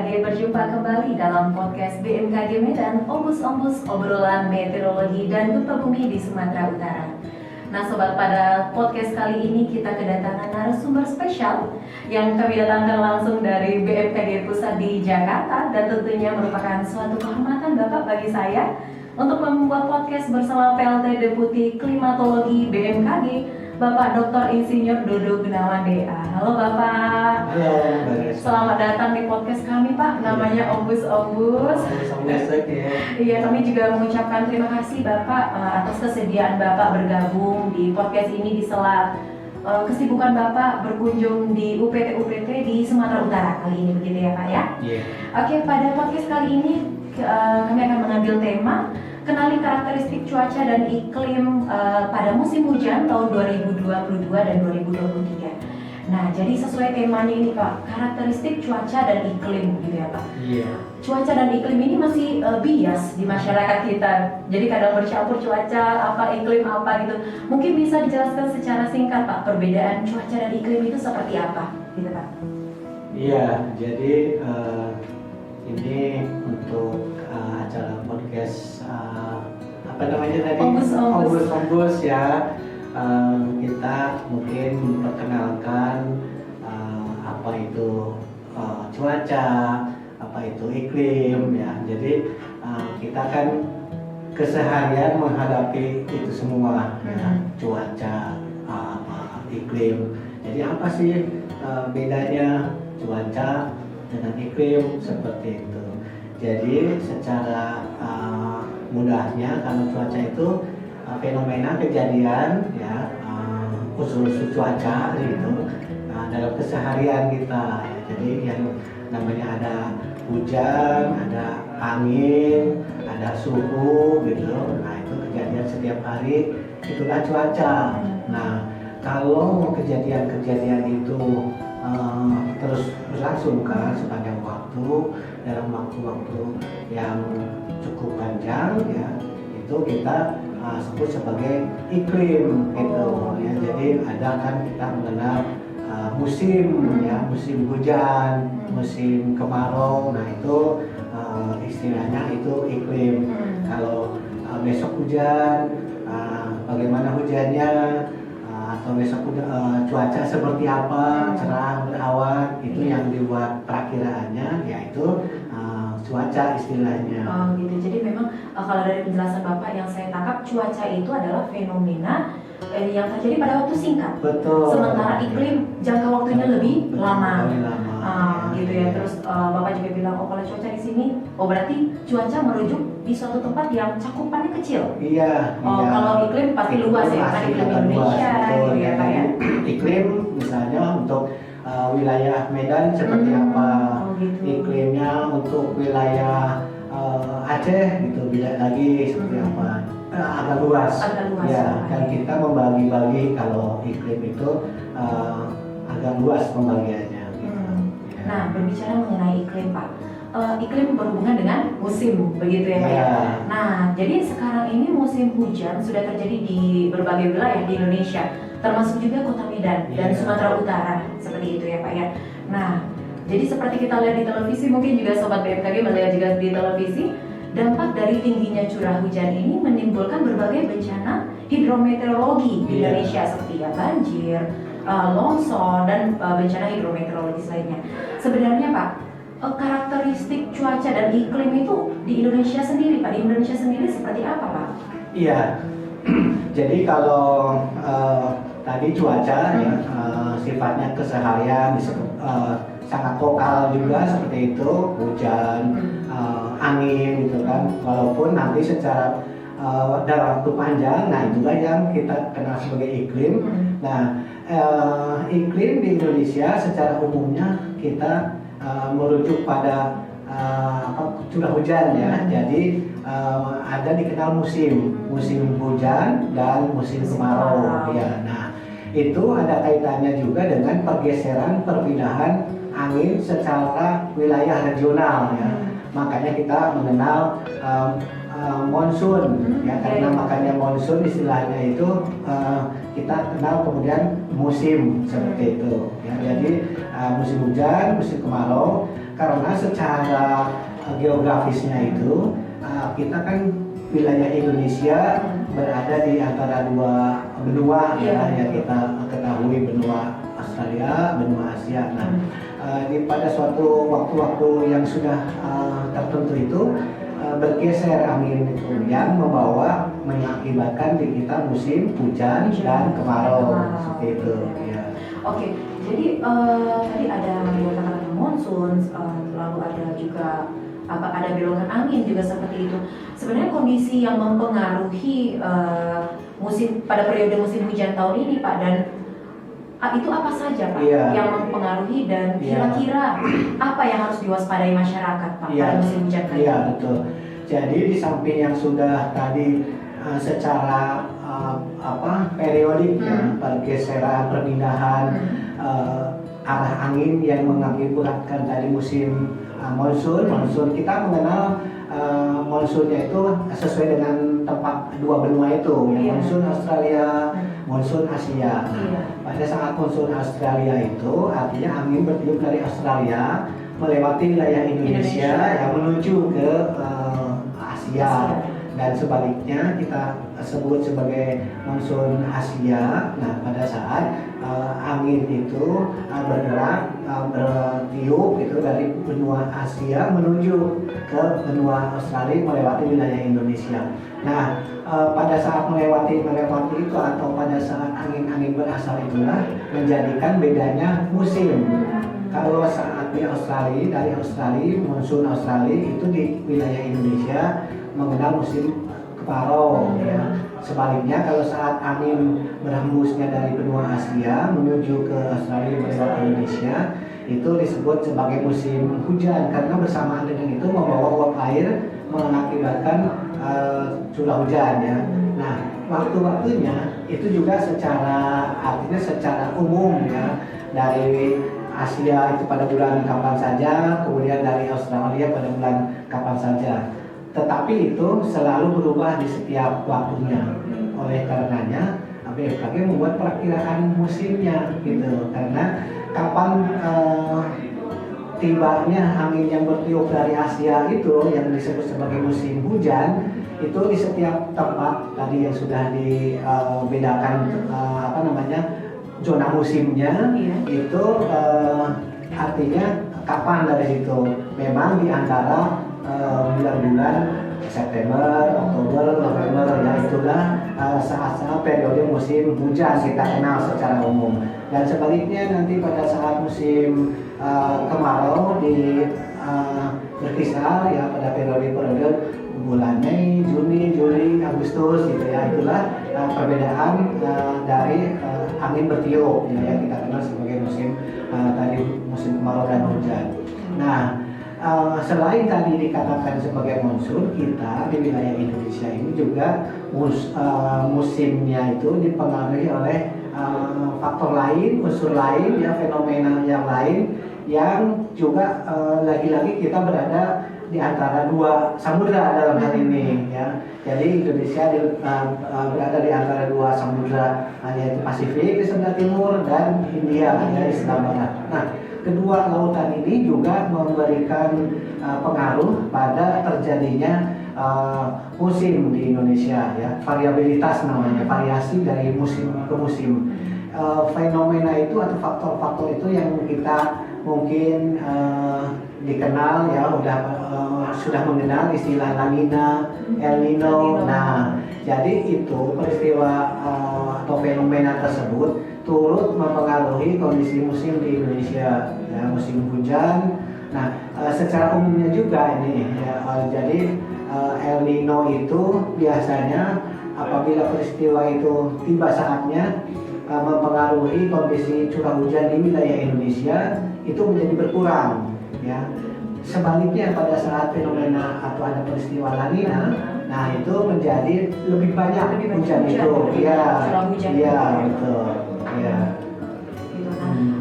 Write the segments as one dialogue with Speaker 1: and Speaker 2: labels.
Speaker 1: BMKG berjumpa kembali dalam podcast BMKG Medan, Ombus obrolan meteorologi dan gempa bumi di Sumatera Utara. Nah sobat, pada podcast kali ini kita kedatangan narasumber spesial yang kami datangkan langsung dari BMKG Pusat di Jakarta, dan tentunya merupakan suatu kehormatan Bapak bagi saya untuk membuat podcast bersama PLT Deputi Klimatologi BMKG, Bapak Dr. Insinyur Dodo Gunawan DA. Halo Bapak.
Speaker 2: Halo Mbak.
Speaker 1: Selamat datang di podcast kami Pak, namanya Ombus. Iya, kami juga mengucapkan terima kasih Bapak atas kesediaan Bapak bergabung di podcast ini di sela kesibukan Bapak berkunjung di UPT di Sumatera Utara kali ini, begitu ya Pak ya?
Speaker 2: Iya.
Speaker 1: Oke, pada podcast kali ini kami akan mengambil tema kenali karakteristik cuaca dan iklim pada musim hujan tahun 2022 dan 2023. Nah, jadi sesuai temanya ini Pak, karakteristik cuaca dan iklim gitu ya Pak.
Speaker 2: Iya.
Speaker 1: Cuaca dan iklim ini masih bias di masyarakat kita. Jadi kadang bercampur cuaca apa, iklim apa gitu. Mungkin bisa dijelaskan secara singkat Pak, perbedaan cuaca dan iklim itu seperti apa gitu Pak?
Speaker 2: Iya, jadi ini untuk acara podcast apa namanya tadi? Ombus ya. Kita mungkin memperkenalkan apa itu cuaca, apa itu iklim ya. Jadi kita kan keseharian menghadapi itu semua ya, cuaca, iklim. Jadi apa sih bedanya cuaca dengan iklim seperti itu? Jadi secara mudahnya, kalau cuaca itu fenomena kejadian ya, unsur-unsur cuaca gitu dalam keseharian kita ya. Jadi yang namanya ada hujan, ada angin, ada suhu gitu. Nah itu kejadian setiap hari, itulah cuaca. Nah kalau kejadian-kejadian itu terus berlangsung kan sepanjang waktu, dalam waktu-waktu yang cukup panjang ya, itu kita sebut sebagai iklim gitu ya. Jadi ada kan kita mengenal musim ya, musim hujan, musim kemarau. Nah itu istilahnya itu iklim. Kalau besok hujan, bagaimana hujannya, atau besok cuaca seperti apa, cerah berawan, itu yang dibuat perakiraannya yaitu cuaca istilahnya.
Speaker 1: Oh gitu. Jadi memang kalau dari penjelasan Bapak yang saya tangkap, cuaca itu adalah fenomena yang terjadi pada waktu singkat.
Speaker 2: Betul.
Speaker 1: Sementara iklim jangka waktunya lebih lama. Gitu ya.
Speaker 2: Iya.
Speaker 1: Terus Bapak juga bilang, oh kalau cuaca di sini, oh berarti cuaca merujuk di suatu tempat yang cakupannya kecil.
Speaker 2: Iya.
Speaker 1: Oh
Speaker 2: iya.
Speaker 1: Kalau iklim pasti luas ya, kan iklim Indonesia gitu ya Pak ya.
Speaker 2: Iklim misalnya untuk wilayah Medan seperti apa,
Speaker 1: gitu.
Speaker 2: Iklimnya untuk wilayah Aceh gitu bila lagi seperti apa, agak luas. Ya, kan kita membagi-bagi kalau iklim itu agak luas pembagiannya gitu. Ya.
Speaker 1: Nah, berbicara mengenai iklim Pak, iklim berhubungan dengan musim begitu ya Pak ya. Nah, jadi sekarang ini musim hujan sudah terjadi di berbagai wilayah di Indonesia, termasuk juga Kota Medan dan Sumatera Utara, seperti itu ya Pak ya. Nah, jadi seperti kita lihat di televisi, mungkin juga Sobat BMKG melihat juga di televisi, dampak dari tingginya curah hujan ini menimbulkan berbagai bencana hidrometeorologi di Indonesia seperti ya banjir, longsor, dan bencana hidrometeorologis lainnya. Sebenarnya Pak, karakteristik cuaca dan iklim itu di Indonesia sendiri Pak, di Indonesia sendiri seperti apa Pak?
Speaker 2: Iya. Jadi kalau tadi cuaca ya, sifatnya keseharian, sangat lokal juga seperti itu, hujan, angin gitu kan. Walaupun nanti secara dalam waktu panjang, nah itulah yang kita kenal sebagai iklim. Nah iklim di Indonesia secara umumnya kita merujuk pada curah hujan ya. Jadi ada dikenal musim hujan dan musim kemarau ya. Nah itu ada kaitannya juga dengan pergeseran perpindahan angin secara wilayah regional ya. Makanya kita mengenal monsun ya, karena makanya monsun istilahnya itu kita kenal kemudian musim seperti itu ya. Jadi musim hujan, musim kemarau. karena secara geografisnya itu kita kan wilayah Indonesia berada di antara dua benua ya, yang kita ketahui, benua Australia, benua Asia. Nah, pada suatu waktu-waktu yang sudah tertentu itu bergeser angin itu yang mengakibatkan di kita musim hujan dan kemarau seperti itu. Ya.
Speaker 1: Oke, jadi tadi ada kata-kata monsun, lalu ada juga ada belokan angin juga seperti itu. Sebenarnya kondisi yang mempengaruhi pada periode musim hujan tahun ini, Pak, dan itu apa saja, Pak, yang mempengaruhi, dan kira-kira apa yang harus diwaspadai masyarakat, Pak, pada musim hujan kali ini?
Speaker 2: Iya, betul. Jadi di samping yang sudah tadi secara periodik pergeseran, perpindahan arah angin yang mengakibatkan tadi musim monsun, kita mengenal monsunnya itu sesuai dengan tempat dua benua itu, monsun Australia, monsun Asia. Pada saat monsun Australia itu artinya angin bertiup dari Australia melewati wilayah Indonesia yang menuju ke Asia, dan sebaliknya kita sebut sebagai monsun Asia. Nah, pada saat angin itu bergerak bertiup itu dari benua Asia menuju ke benua Australia melewati wilayah Indonesia. Nah, pada saat melewati itu atau pada saat angin-angin berasal itulah menjadikan bedanya musim. Kalau saat di Australia, dari Australia, monsun Australia itu di wilayah Indonesia mengenal musim kemarau ya. Sebaliknya kalau saat angin berhembusnya dari benua Asia menuju ke Australia melewati Indonesia itu disebut sebagai musim hujan, karena bersamaan dengan itu membawa uap air mengakibatkan curah hujan ya. Nah, waktu-waktunya itu juga artinya secara umum ya, dari Asia itu pada bulan kapan saja, kemudian dari Australia pada bulan kapan saja. Tetapi itu selalu berubah di setiap waktunya. Oleh karenanya BMKG membuat perakiraan musimnya gitu. Karena kapan tibanya angin yang bertiup dari Asia itu yang disebut sebagai musim hujan, itu di setiap tempat tadi yang sudah dibedakan zona musimnya itu artinya kapan dari situ. Memang di antara bulan-bulan September, Oktober, November, ya itulah saat-saat periode musim hujan kita kenal secara umum. Dan sebaliknya nanti pada saat musim kemarau berkisar ya pada periode bulan Mei, Juni, Juli, Agustus gitu ya, itulah perbedaan dari angin bertiup ya, yang kita kenal sebagai musim kemarau dan hujan. Nah, selain tadi dikatakan sebagai monsun, kita di wilayah Indonesia ini juga musimnya itu dipengaruhi oleh faktor lain, unsur lain ya, fenomena yang lain yang juga lagi-lagi kita berada di antara dua samudra dalam hal ini ya. Jadi Indonesia berada di antara dua samudra, yaitu Pasifik di sebelah timur dan India di sebelah barat. Nah, kedua lautan ini juga memberikan pengaruh pada terjadinya musim di Indonesia ya. Variabilitas namanya, variasi dari musim ke musim. Fenomena itu atau faktor-faktor itu yang kita mungkin dikenal ya, sudah mengenal istilah La Nina, El Nino. Nah, jadi itu peristiwa atau fenomena tersebut turut mempengaruhi kondisi musim di Indonesia ya, musim hujan. Nah, secara umumnya juga ini ya, jadi El Nino itu biasanya apabila peristiwa itu tiba saatnya mempengaruhi kondisi curah hujan di wilayah Indonesia itu menjadi berkurang ya. Sebaliknya pada saat fenomena atau ada peristiwa La Nina, nah itu menjadi lebih banyak hujan itu. Iya, betul. Iya.
Speaker 1: Gitu.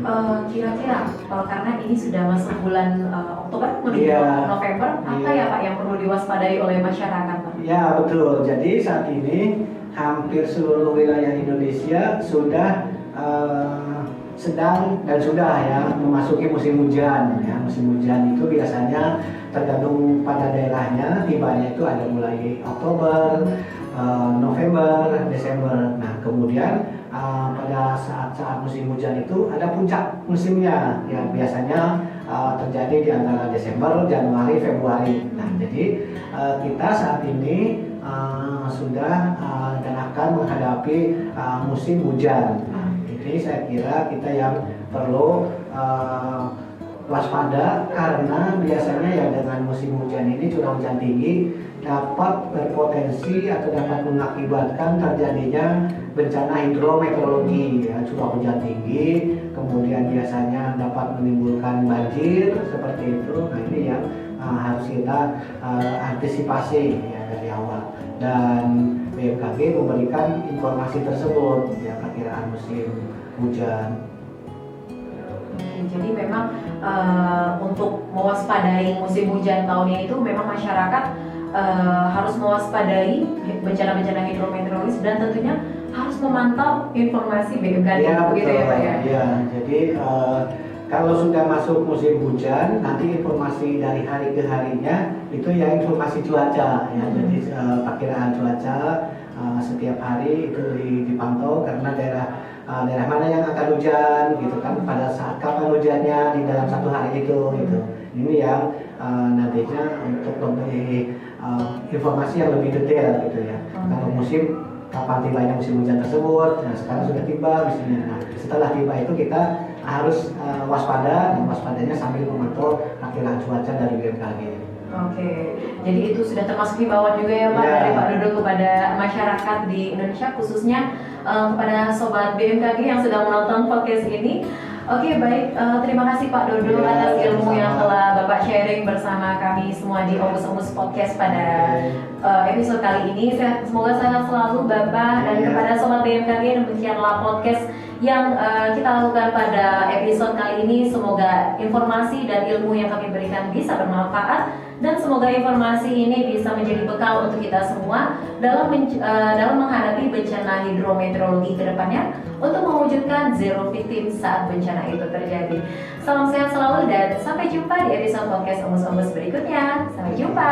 Speaker 1: Nah, kira-kira karena ini sudah masuk bulan Oktober menuju November, apa ya Pak yang perlu diwaspadai oleh masyarakat, Pak?
Speaker 2: Ya, betul. Jadi saat ini hampir seluruh wilayah Indonesia sudah sedang dan sudah ya memasuki musim hujan ya. Musim hujan itu biasanya tergantung pada daerahnya, tibanya itu ada mulai Oktober, November, Desember. Nah kemudian pada saat-saat musim hujan itu ada puncak musimnya yang biasanya terjadi di antara Desember, Januari, Februari. Nah jadi kita saat ini sudah dan akan menghadapi musim hujan. Nah, ini saya kira kita yang perlu waspada karena biasanya ya dengan musim hujan ini curah hujan tinggi dapat berpotensi atau dapat mengakibatkan terjadinya bencana hidrometeorologi ya, curah hujan tinggi, kemudian biasanya dapat menimbulkan banjir seperti itu. Nah ini yang harus kita antisipasi ya dari awal, dan BMKG memberikan informasi tersebut ya perkiraan musim hujan.
Speaker 1: Jadi memang untuk mewaspadai musim hujan tahun ini itu memang masyarakat harus mewaspadai bencana-bencana hidrometeorologis dan tentunya harus memantau informasi BMKG
Speaker 2: Ya,
Speaker 1: begitu ya Pak ya.
Speaker 2: Ya, jadi kalau sudah masuk musim hujan, nanti informasi dari hari ke harinya itu ya informasi cuaca ya. Jadi perkiraan cuaca setiap hari itu dipantau karena daerah mana yang akan hujan gitu kan, pada saat kapan hujannya di dalam satu hari itu gitu. Ini yang nantinya untuk memberi informasi yang lebih detail gitu ya. Kalau musim kapan tibanya musim hujan tersebut, nah sekarang sudah tiba misalnya. Nah setelah tiba itu kita harus waspada, dan waspadanya sambil memantau perkiraan cuaca dari BMKG.
Speaker 1: Oke, jadi itu sudah termasuk himbauan juga ya Pak dari Pak Dodo kepada masyarakat di Indonesia, khususnya kepada sobat BMKG yang sedang menonton podcast ini. Oke, baik, terima kasih Pak Dodo atas ilmu yang telah Bapak sharing bersama kami semua di Omus Podcast pada episode kali ini. Semoga sehat selalu Bapak dan kepada sobat BMKG. Demikianlah podcast yang kita lakukan pada episode kali ini. Semoga informasi dan ilmu yang kami berikan bisa bermanfaat, dan semoga informasi ini bisa menjadi bekal untuk kita semua dalam menghadapi bencana hidrometeorologi ke depannya untuk mewujudkan zero victim saat bencana itu terjadi. Salam sehat selalu dan sampai jumpa di episode podcast Omus berikutnya. Sampai jumpa.